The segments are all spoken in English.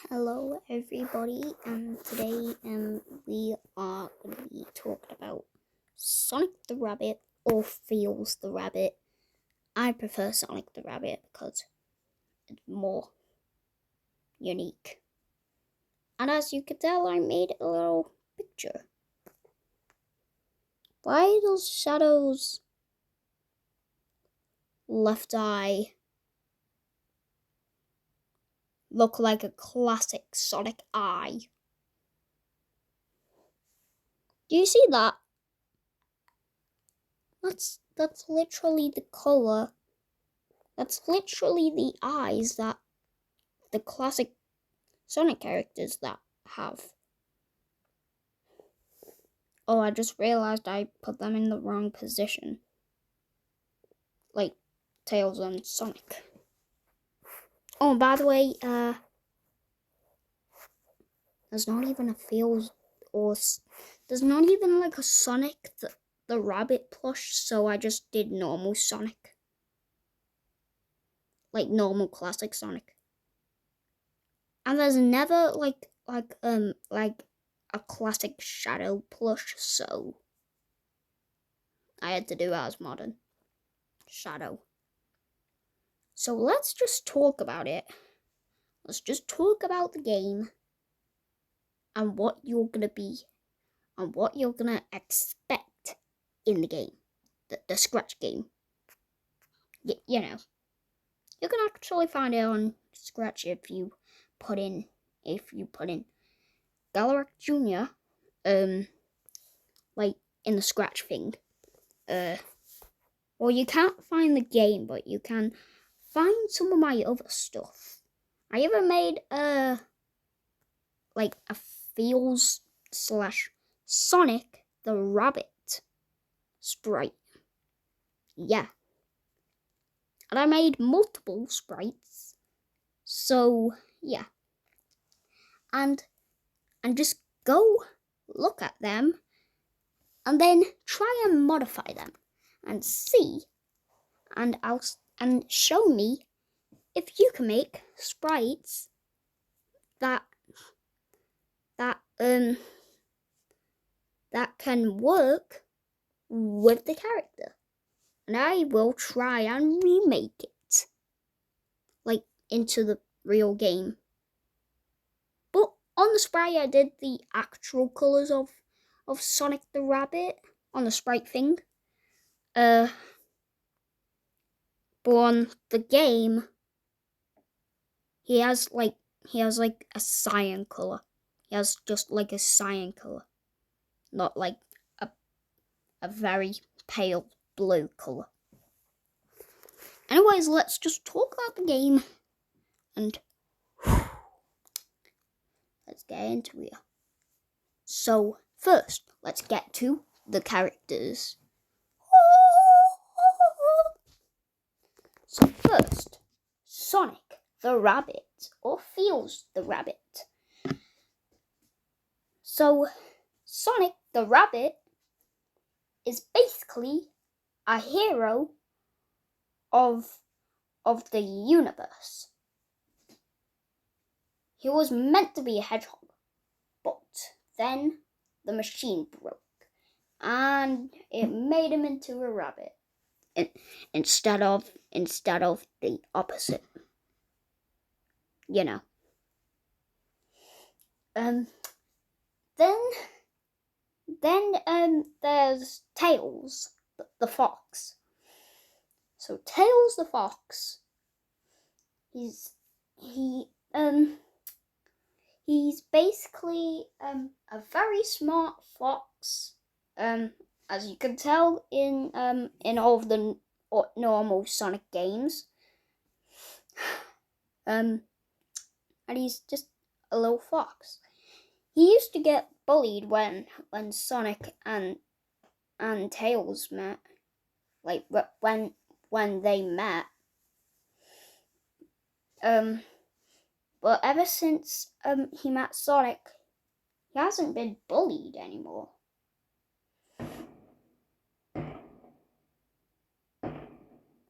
Hello everybody, and today we are going to be talking about Sonic the Rabbit or Feels the Rabbit. I prefer Sonic the Rabbit because it's more unique. And as you can tell, I made a little picture. Why does Shadow's left eye look like a classic Sonic eye? Do you see that? That's literally the color. That's literally the eyes that the classic Sonic characters that have. Oh, I just realized I put them in the wrong position. Like Tails and Sonic. Oh, by the way, there's not even a Feels or there's not even like a Sonic the Rabbit plush, so I just did normal Sonic. Like normal classic Sonic. And there's never like a classic Shadow plush, so I had to do as modern Shadow. So let's just talk about it. Let's just talk about the game and what you're gonna be and what you're gonna expect in the game, the Scratch game. You know, you can actually find it on Scratch if you put in Galaric Jr. Like in the Scratch thing. Well, you can't find the game, but you can find some of my other stuff. I even made a Feels / Sonic the Rabbit sprite. Yeah. And I made multiple sprites. So, yeah. And just go look at them and then try and modify them and see and show me if you can make sprites that can work with the character. And I will try and remake it like into the real game. But on the sprite I did the actual colours of Sonic the Rabbit on the sprite thing. But on the game he has like a cyan colour. He has just like a cyan colour. Not like a very pale blue colour. Anyways, let's just talk about the game and let's get into it. So first, let's get to the characters. So first, Sonic the Rabbit, or Feels the Rabbit. So Sonic the Rabbit is basically a hero of the universe. He was meant to be a hedgehog, but then the machine broke and it made him into a rabbit instead of the opposite. You know. Then there's Tails the fox. So Tails the fox, he's basically a very smart fox. As you can tell in all of the normal Sonic games. And he's just a little fox. He used to get bullied when Sonic and Tails met. Like when they met. But ever since he met Sonic, he hasn't been bullied anymore.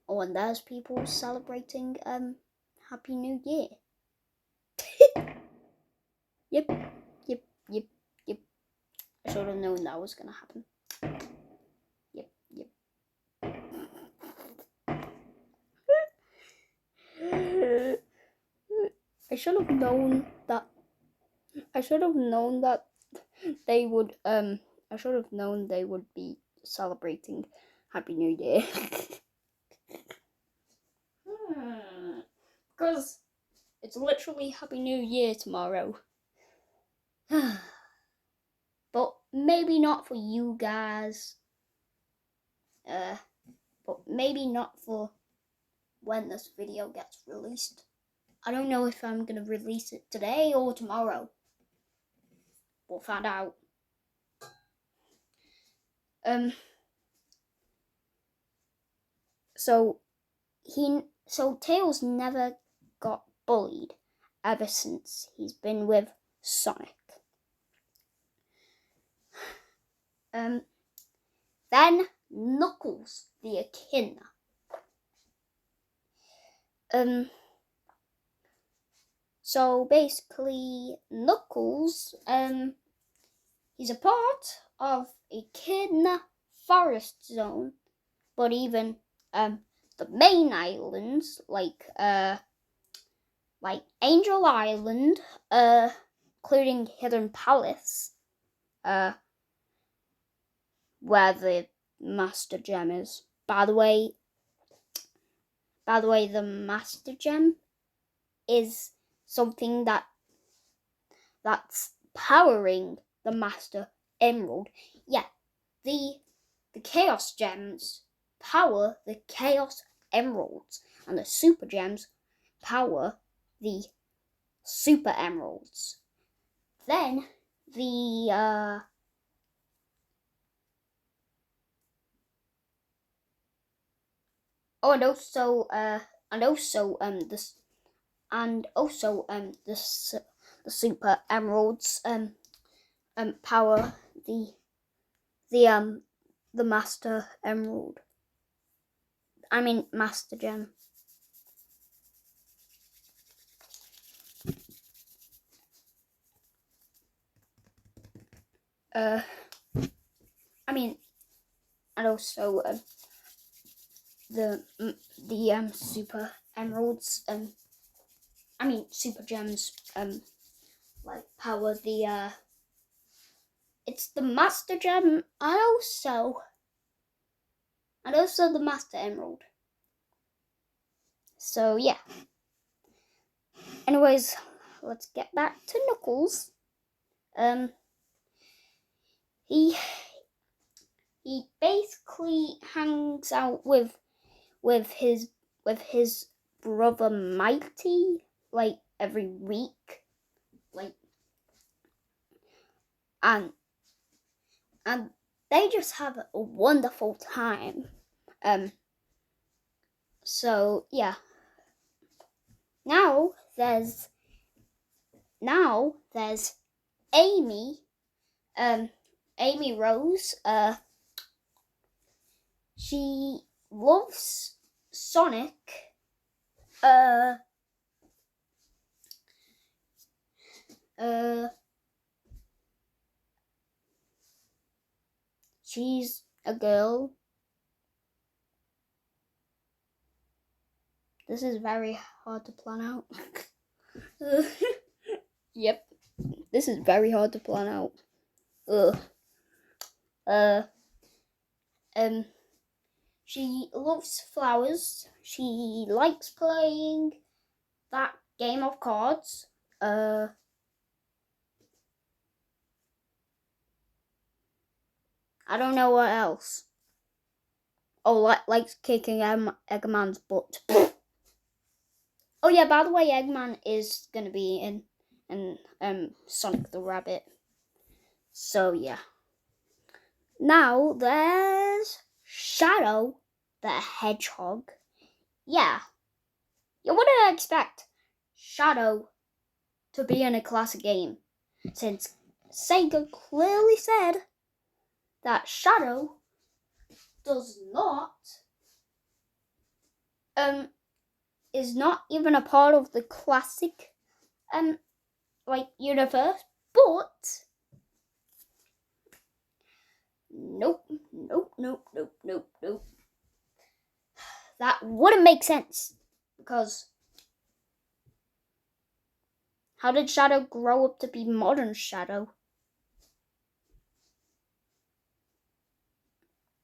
Oh, and there's people celebrating Happy New Year. that was gonna happen. Yep. I should have known that they would I should have known they would be celebrating Happy New Year. Because it's literally Happy New Year tomorrow. But maybe not for you guys. But maybe not for when this video gets released. I don't know if I'm gonna release it today or tomorrow. We'll find out. So Tails never got bullied ever since he's been with Sonic. Then Knuckles the Echidna. So basically, Knuckles, he's a part of Echidna Forest Zone, but even the main islands, like Angel Island, including Hidden Palace, where the Master Gem is. By the way, the Master Gem is something that's powering the Master Emerald. Yeah, the Chaos Gems power the Chaos Emeralds, and the Super Gems power the Super Emeralds. Then the Super Emeralds power the Master Emerald. I mean Master Gem. And also the Super Emeralds. Super Gems. Power the. It's the Master Gem, and also the Master Emerald. So yeah. Anyways, let's get back to Knuckles. He basically hangs out with his brother Mighty every week, and they just have a wonderful time. So yeah. Now there's Amy. Amy Rose. She loves Sonic. She's a girl. This is very hard to plan out. Yep. This is very hard to plan out. She loves flowers. She likes playing that game of cards. I don't know what else. Oh, likes kicking Eggman's butt. Oh yeah, by the way, Eggman is gonna be in Sonic the Rabbit. So yeah. Now there's Shadow the Hedgehog. Yeah. You wouldn't expect Shadow to be in a classic game, since Sega clearly said that Shadow does not is not even a part of the classic universe, but Nope. That wouldn't make sense. Because how did Shadow grow up to be modern Shadow?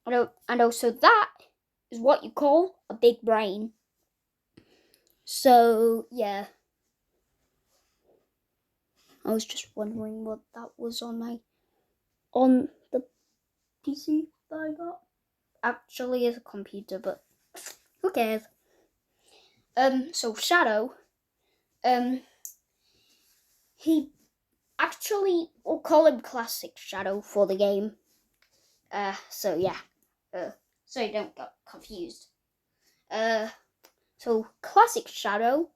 And also that is what you call a big brain. So, yeah. I was just wondering what that was on the PC that I got. Actually, it's a computer, but who cares? So Shadow, he actually, we'll call him Classic Shadow for the game. So yeah, so you don't get confused. So Classic Shadow,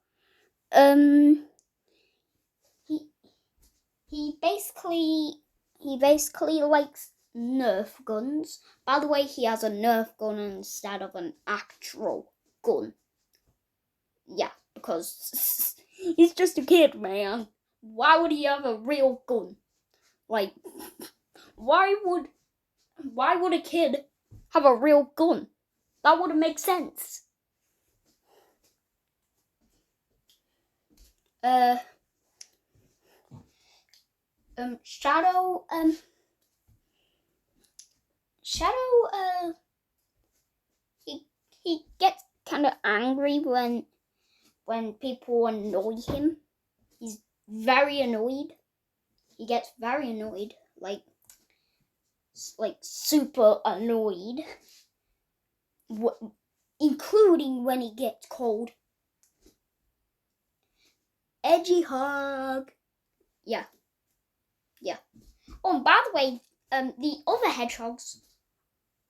he basically likes Nerf guns. By the way, he has a Nerf gun instead of an actual gun. Yeah, because he's just a kid, man. Why would he have a real gun? Like, why would a kid have a real gun? That wouldn't make sense. Shadow, he gets kind of angry when people annoy him. He's very annoyed. He gets very annoyed, like super annoyed, including when he gets called Edgy Hog. Yeah. Oh, and by the way, the other hedgehogs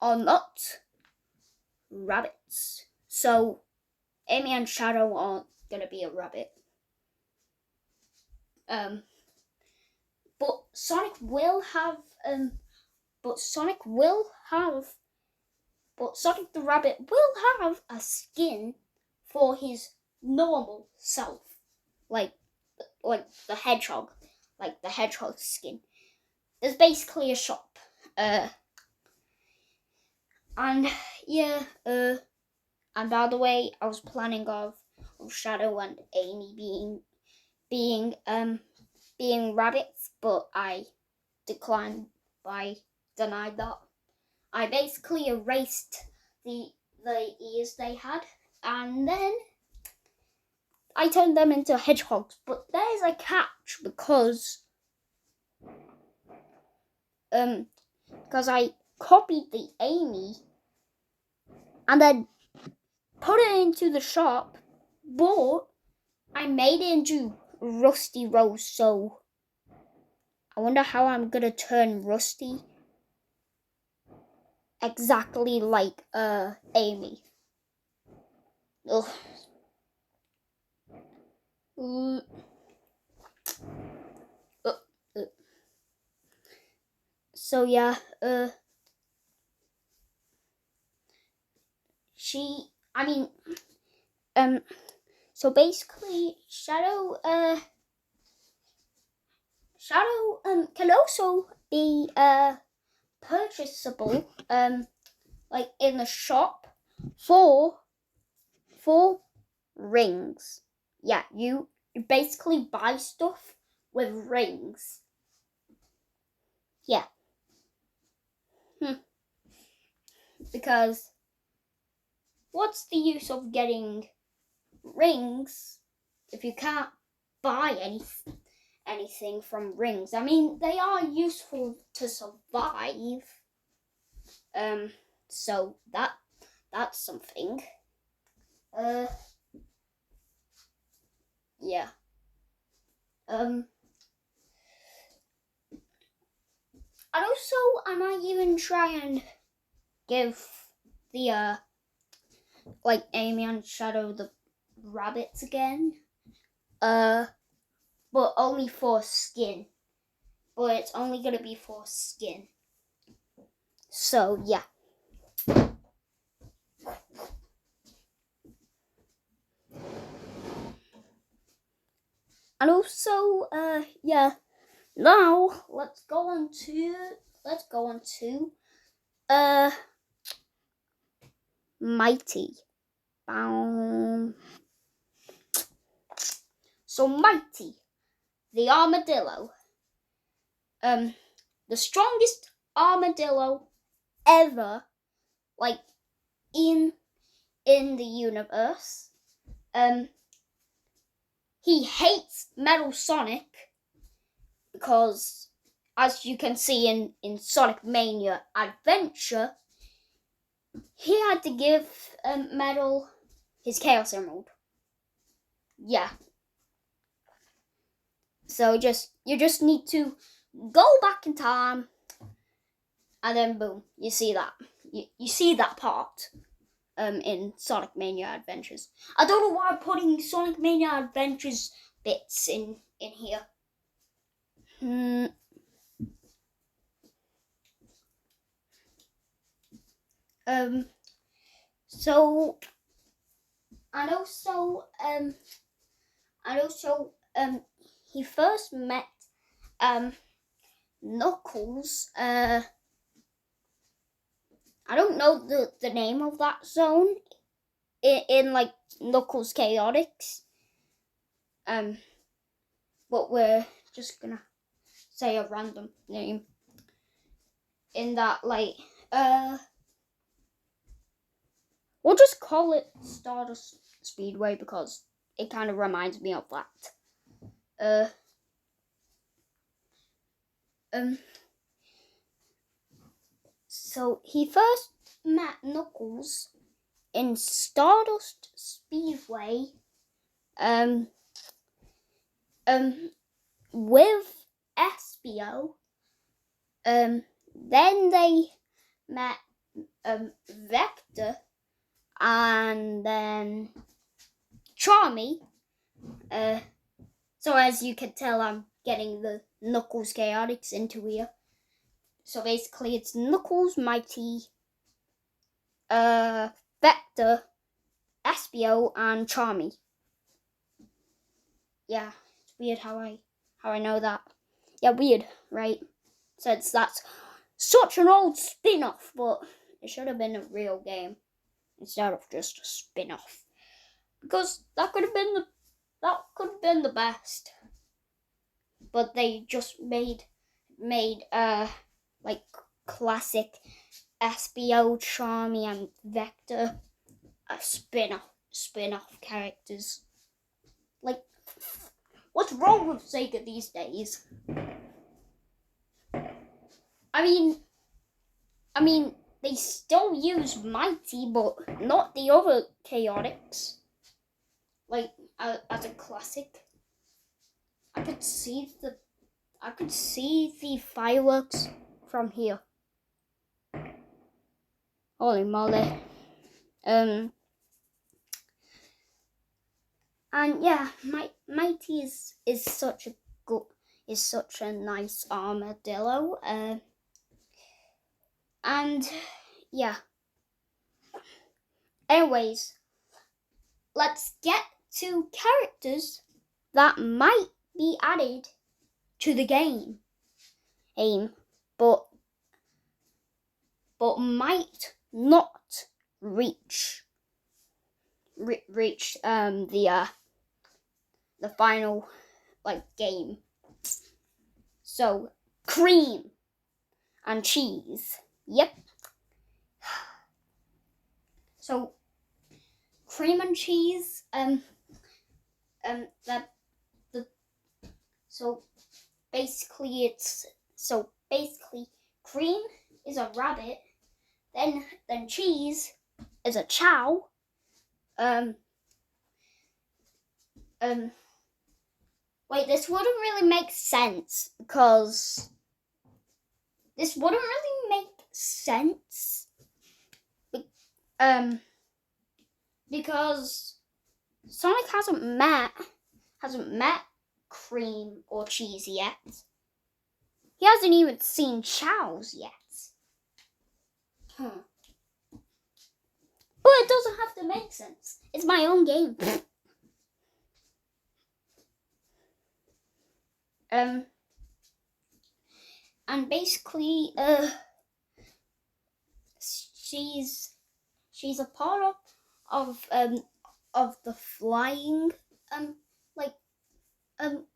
are not rabbits. So Amy and Shadow aren't gonna be a rabbit. But Sonic the Rabbit will have a skin for his normal self, like the hedgehog, like the hedgehog skin. There's basically a shop, and yeah, and by the way, I was planning of Shadow and Amy being rabbits, but I denied that. I basically erased the ears they had, and then I turned them into hedgehogs. But there's a catch because I copied the Amy and then put it into the shop, but I made it into Rusty Rose. So I wonder how I'm gonna turn Rusty exactly like Amy. Ugh. So yeah, so basically Shadow can also be purchasable like in the shop for rings. Yeah, you basically buy stuff with rings. Yeah. Because what's the use of getting rings if you can't buy anything from rings? I mean, they are useful to survive. So that's something. Yeah. And also, I might even try and give the like Amy and Shadow the rabbits again. But only for skin. But it's only gonna be for skin. So yeah. And also, yeah. Now let's go on to Uh, Mighty. Um, so Mighty, the armadillo. The strongest armadillo ever, like in the universe. He hates Metal Sonic because, as you can see in Sonic Mania Adventure, he had to give Metal his Chaos Emerald. Yeah. So you just need to go back in time, and then boom, you see that. You see that part in Sonic Mania Adventures. I don't know why I'm putting Sonic Mania Adventures bits in here. So and also he first met Knuckles. I don't know the name of that zone in like Knuckles Chaotix. But we're just gonna say a random name in that, like, we'll just call it Stardust Speedway because it kind of reminds me of that. So he first met Knuckles in Stardust Speedway, with Espio. Then they met Vector, and then Charmy. So as you can tell, I'm getting the Knuckles Chaotix into here. So basically, it's Knuckles, Mighty, Vector, Espio, and Charmy. Yeah, it's weird how I know that. Yeah, weird, right? Since that's such an old spin-off, but it should have been a real game instead of just a spin-off. Because that could have been the best. But they just made like classic Espio, Charmy, and Vector a spin-off characters. Like, what's wrong with Sega these days? I mean, they still use Mighty, but not the other Chaotix. Like, as a classic, I could see the fireworks from here. Holy moly! And yeah, Mighty is such a nice armadillo. And yeah. Anyways, let's get to characters that might be added to the game, but might not reach the final game. So cream and cheese. Yep. So cream and cheese. So basically, cream is a rabbit. Then cheese is a chow. Wait, this wouldn't really make sense because because Sonic hasn't met cream or cheese yet. He hasn't even seen chows yet. But it doesn't have to make sense. It's my own game. And basically, she's a part of the flying like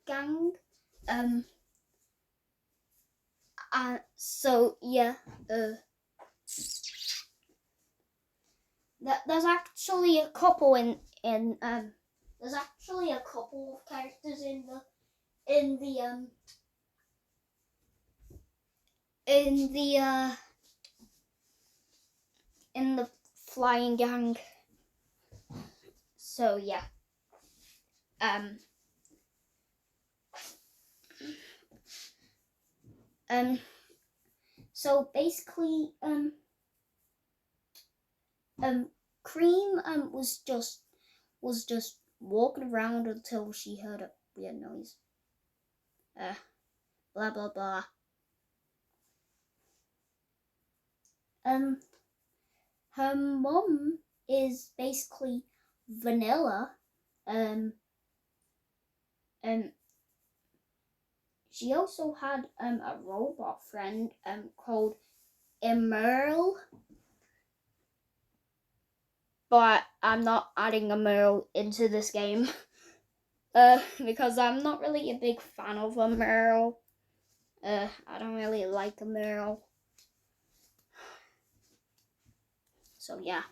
gang. Um so yeah, there's actually a couple in there's actually a couple of characters in the in the in the flying gang. So yeah. Um so basically Cream was just walking around until she heard a weird noise. Blah blah blah. Her mom is basically Vanilla. And she also had a robot friend called Emerl. But I'm not adding Emerl into this game. Because I'm not really a big fan of Emerl. I don't really like Emerl. So yeah.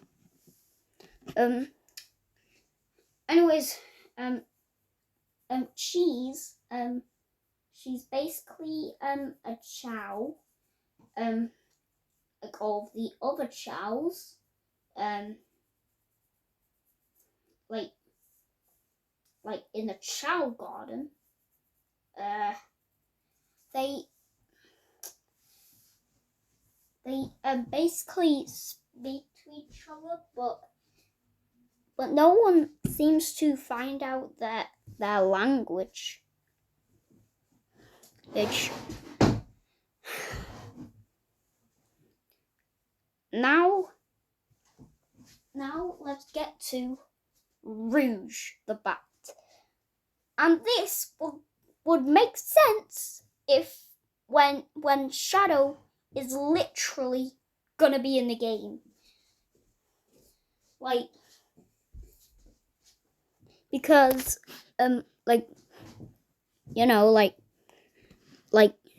Anyways, Cheese, she's basically a chow, like all of the other chows, like in the chow garden, they basically speak to each other, but no one seems to find out their language. Which now let's get to Rouge the Bat. And this would make sense if when Shadow is literally gonna be in the game. Like, because like, you know, like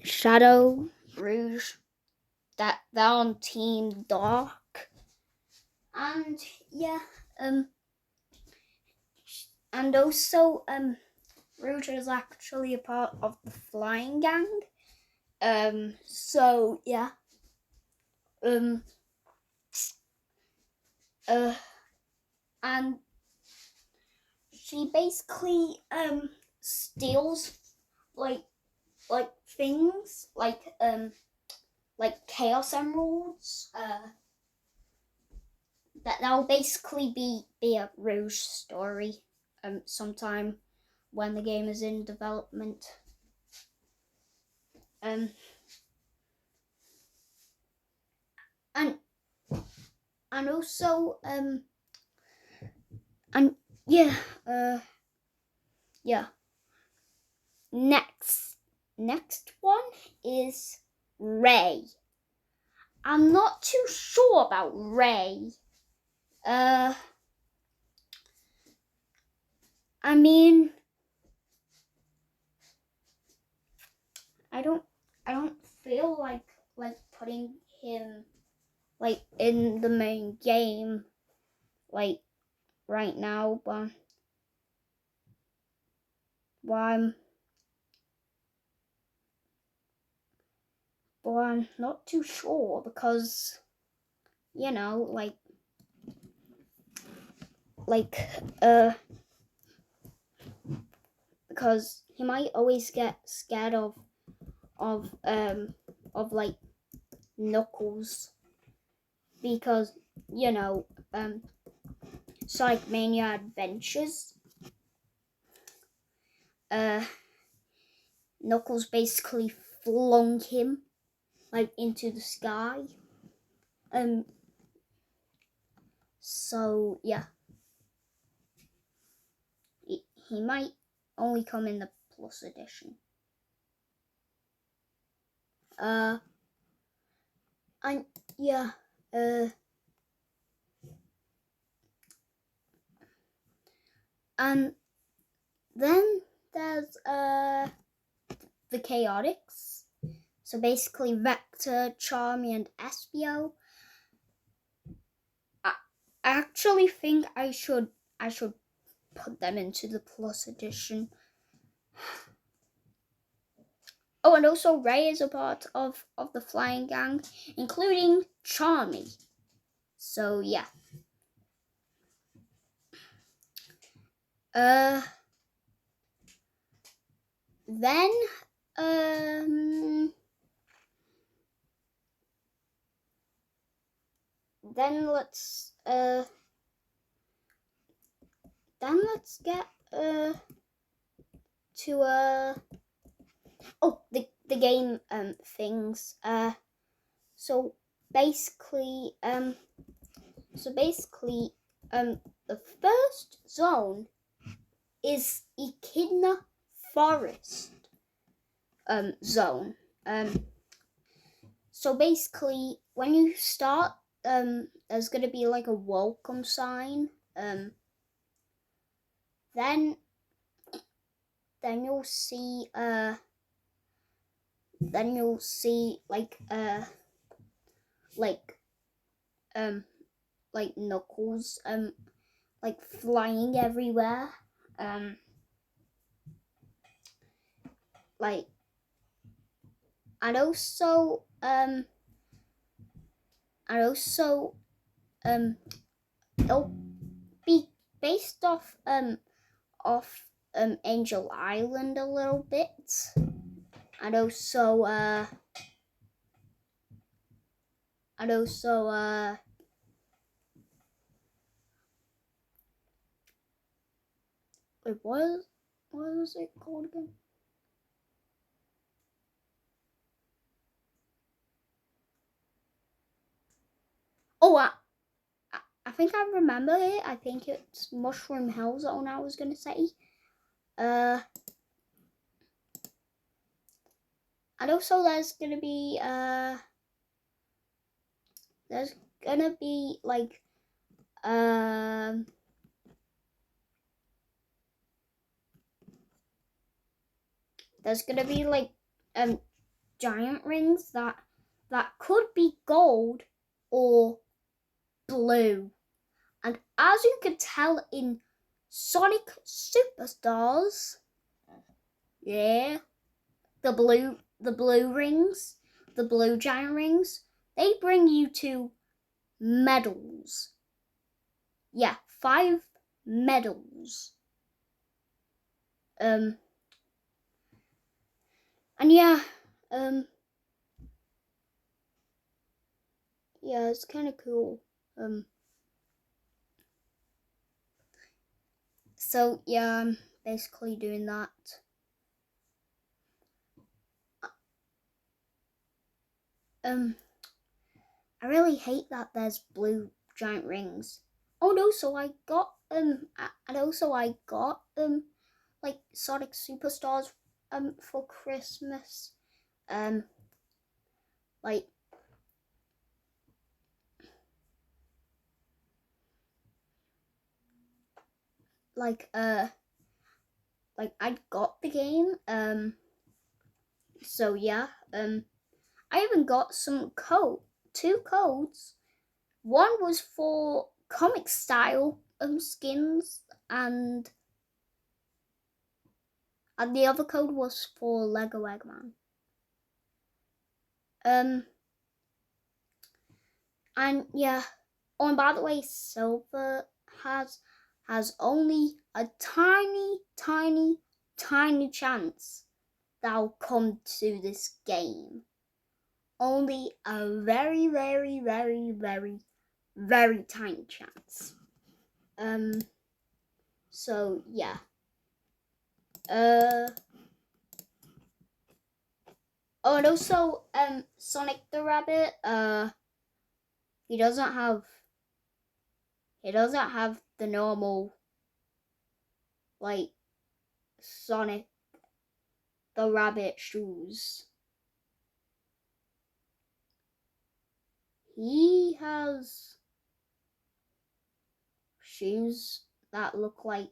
Shadow, Rouge, that they're on Team Dark. And yeah, and also Rouge is actually a part of the Flying Gang. So yeah. And she basically steals like things like Chaos Emeralds. That'll basically be a Rouge story sometime when the game is in development. And also and yeah, yeah. Next one is Ray. I'm not too sure about Ray. I mean, I don't feel like putting him like in the main game like right now, but I'm not too sure because, you know, because he might always get scared of like Knuckles, because, you know, Sonic Mania Adventures, Knuckles basically flung him like into the sky. So yeah, he might only come in the Plus edition. And yeah, And then there's the Chaotix. So basically Vector, Charmy, and Espio. I actually think I should put them into the Plus edition. Oh, and also Ray is a part of the Flying Gang, including Charmy. So yeah. Then then let's get to oh, the game things. So basically the first zone is Echidna Forest zone. So basically when you start, there's gonna be like a welcome sign. Then you'll see like Knuckles like flying everywhere, like, and also it'll be based off Angel Island a little bit, and also wait, what was it called again? Oh, I think I remember it. I think it's Mushroom Hill Zone I was gonna say. And also there's gonna be like there's gonna be like giant rings that could be gold or blue. And as you can tell in Sonic Superstars, yeah, the blue rings, the blue giant rings, they bring you to medals. Yeah, 5 medals. And yeah, yeah, it's kind of cool. So yeah, I'm basically doing that. I really hate that there's blue giant rings. Oh no, so I got and also I got like Sonic Superstars for Christmas. Like I got the game. So yeah, I even got two codes. One was for comic style skins, and the other code was for Lego Eggman. And yeah. Oh, and by the way, Silver has only a tiny chance that I'll come to this game. Only a very tiny chance. So yeah. Oh, and also Sonic the Rabbit, he doesn't have the normal like Sonic the Rabbit shoes. He has shoes that look like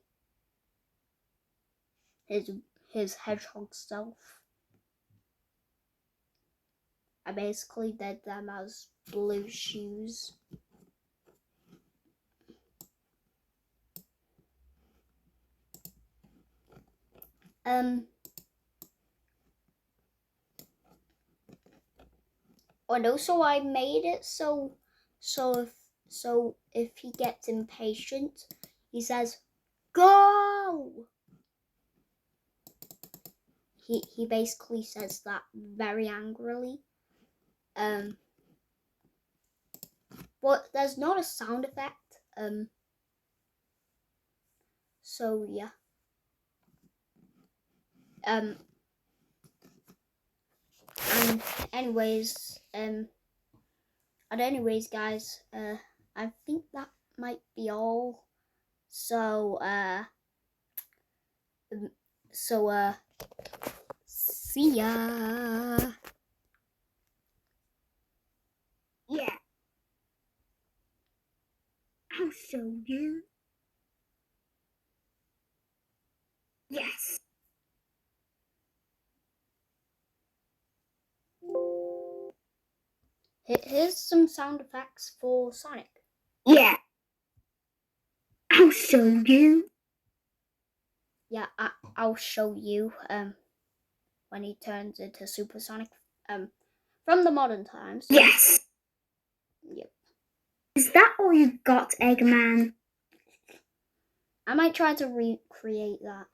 his his hedgehog self. I basically did them as blue shoes. And also I made it so if he gets impatient, he says, "Go!" He basically says that very angrily. But there's not a sound effect. So yeah. And anyways, guys, I think that might be all. So see ya. Yeah, I'll show you. Yes. Here's some sound effects for Sonic. Yeah, I'll show you. Yeah, I'll show you when he turns into Supersonic from the modern times. Yes. Yep. Is that all you got, Eggman? I might try to recreate that.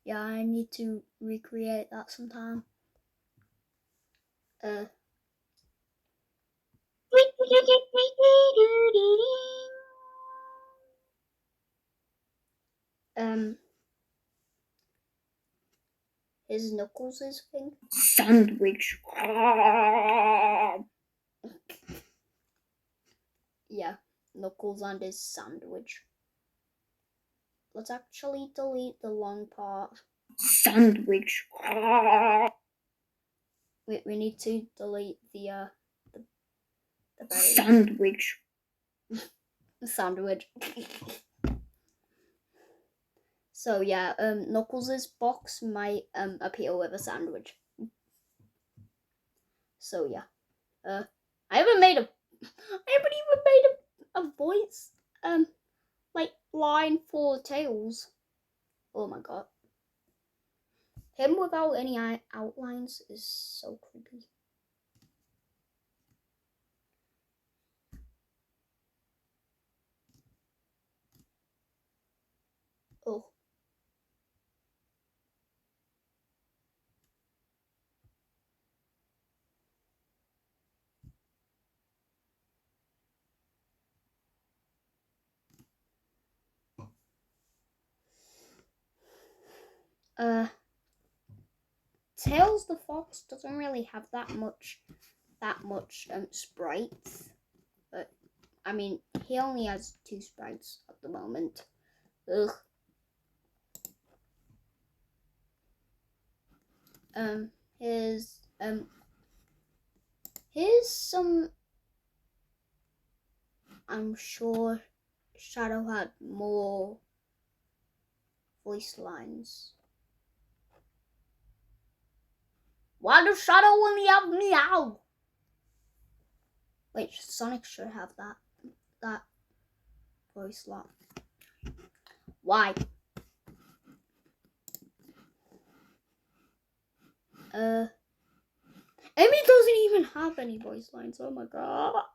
Yeah, I need to recreate that sometime. His Knuckles' thing. Sandwich. Yeah, Knuckles and his sandwich. Let's actually delete the long part. Sandwich. We need to delete the very Sandwich. sandwich. So yeah, Knuckles' box might appear with a sandwich. So yeah, I haven't even made a voice like line for Tails. Oh my god, him without any outlines is so creepy. Oh. Tails the fox doesn't really have that much sprites, but I mean he only has 2 sprites at the moment. Ugh. Here's some. I'm sure Shadow had more voice lines. Why does Shadow only have meow? Wait, Sonic should have that voice line. Why? Amy doesn't even have any voice lines. Oh my god.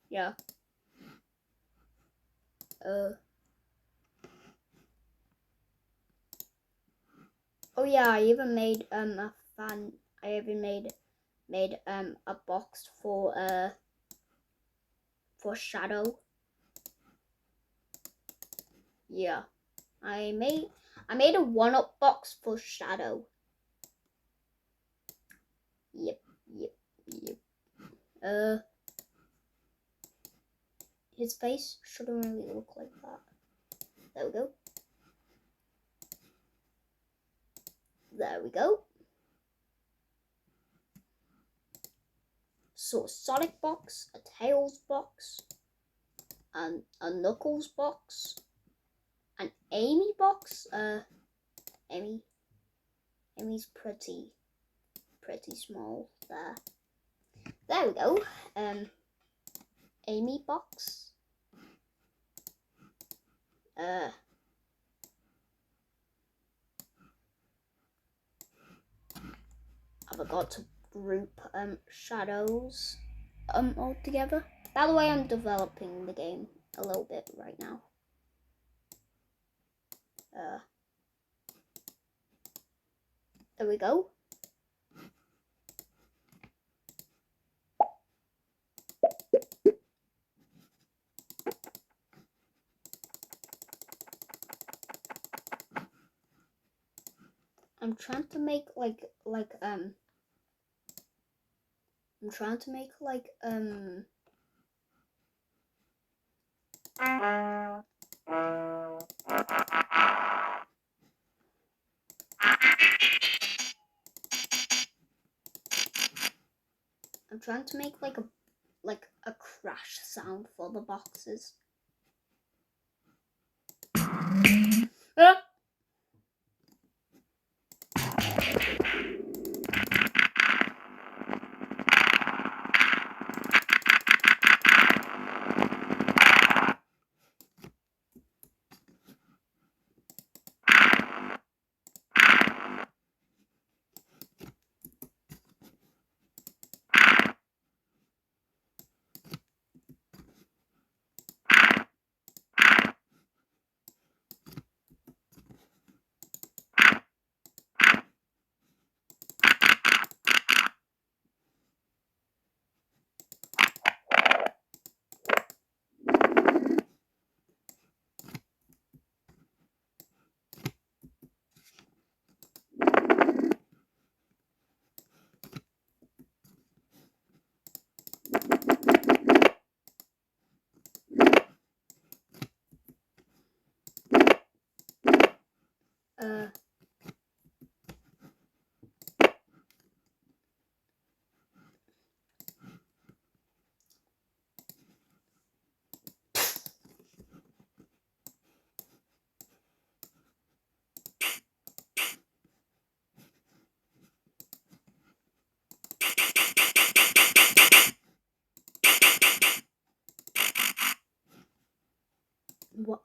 Yeah. Oh yeah, I even made a fan. I even made a box for Shadow. Yeah, I made a 1-up box for Shadow. Yep. His face shouldn't really look like that. There we go. So a Sonic box, a Tails box, and a Knuckles box, an Amy box. Amy's pretty small there. There we go. Amy box. I forgot to group shadows all together. By the way, I'm developing the game a little bit right now. There we go. I'm trying to make a crash sound for the boxes.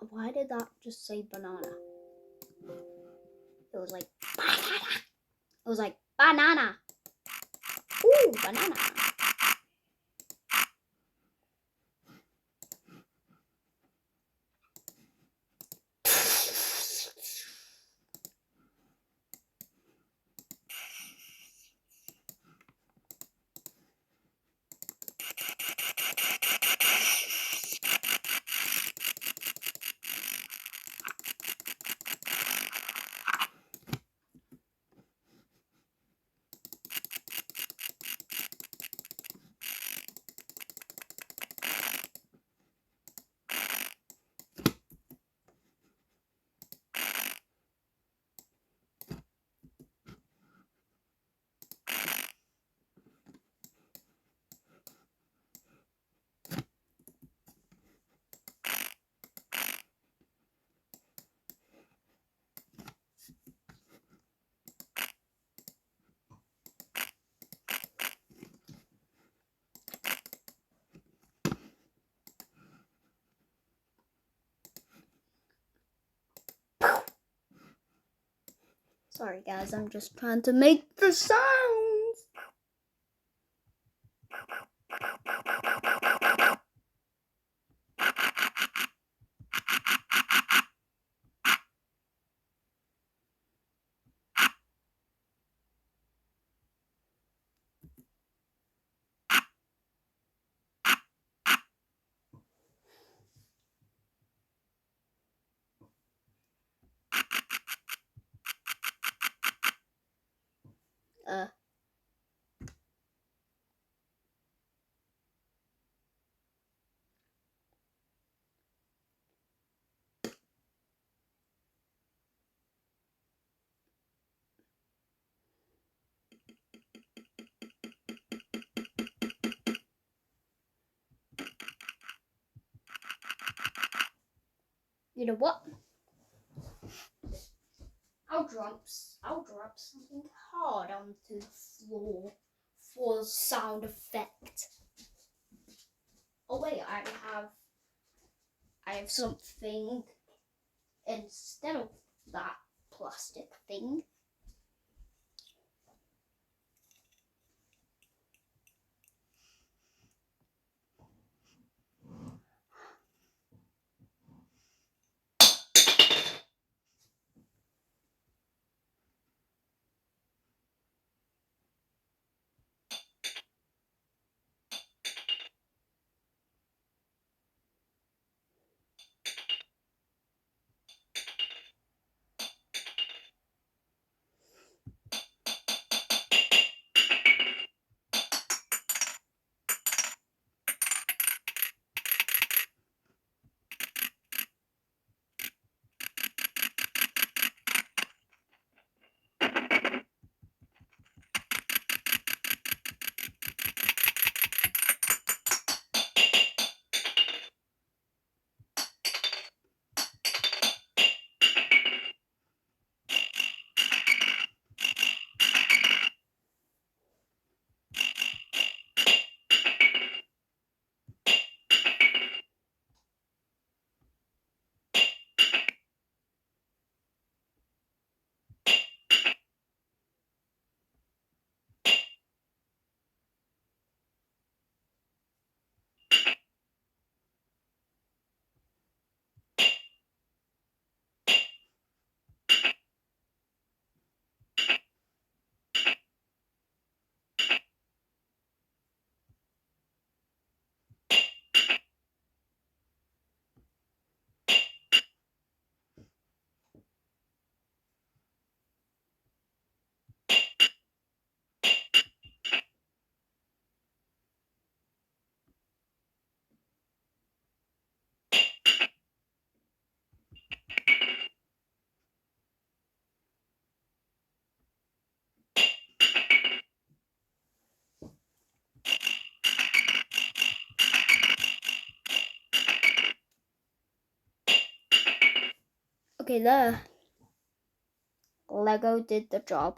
Why did that just say banana? It was like banana. It was like banana. Ooh, banana. Sorry guys, I'm just trying to make the sounds. You know what? I'll drop something hard onto the floor for the sound effect. Oh wait, I have something instead of that plastic thing. Okay, there. Lego did the job.